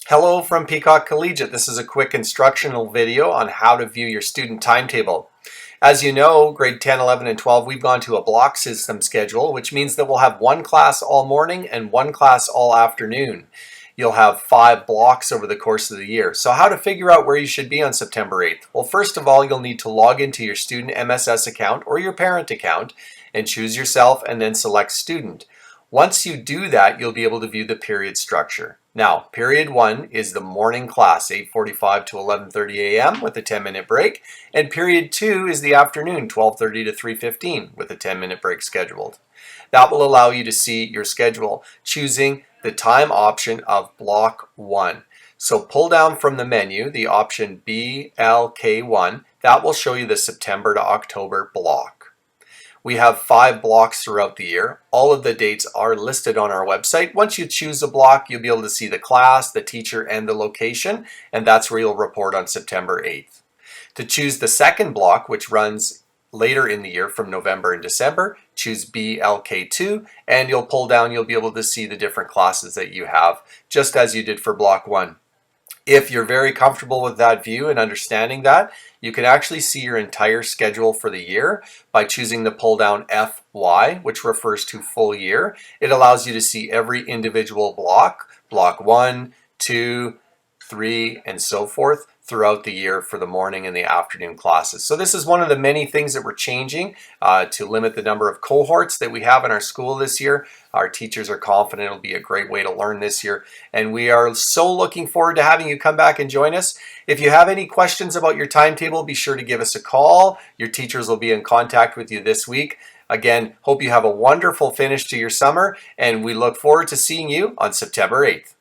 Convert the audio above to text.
Hello from Peacock Collegiate. This is a quick instructional video on how to view your student timetable. As you know, grade 10, 11, and 12, we've gone to a block system schedule, which means that we'll have one class all morning and one class all afternoon. You'll have 5 blocks over the course of the year. So how to figure out where you should be on September 8th? Well, first of all, you'll need to log into your student MSS account or your parent account and choose yourself and then select student. Once you do that, you'll be able to view the period structure. Now, period 1 is the morning class, 8:45 to 11:30 a.m. with a 10-minute break, and period 2 is the afternoon, 12:30 to 3:15 with a 10-minute break scheduled. That will allow you to see your schedule choosing the time option of block 1. So pull down from the menu the option BLK1. That will show you the September to October block. We have 5 blocks throughout the year. All of the dates are listed on our website. Once you choose a block, you'll be able to see the class, the teacher, and the location, and that's where you'll report on September 8th. To choose the second block, which runs later in the year from November and December, choose BLK2, and you'll pull down, you'll be able to see the different classes that you have, just as you did for block 1. If you're very comfortable with that view and understanding that, you can actually see your entire schedule for the year by choosing the pull down FY, which refers to full year. It allows you to see every individual block 1, 2, 3, and so forth throughout the year for the morning and the afternoon classes. So this is one of the many things that we're changing to limit the number of cohorts that we have in our school this year. Our teachers are confident it'll be a great way to learn this year, and we are so looking forward to having you come back and join us. If you have any questions about your timetable, be sure to give us a call. Your teachers will be in contact with you this week. Again, hope you have a wonderful finish to your summer, and we look forward to seeing you on September 8th.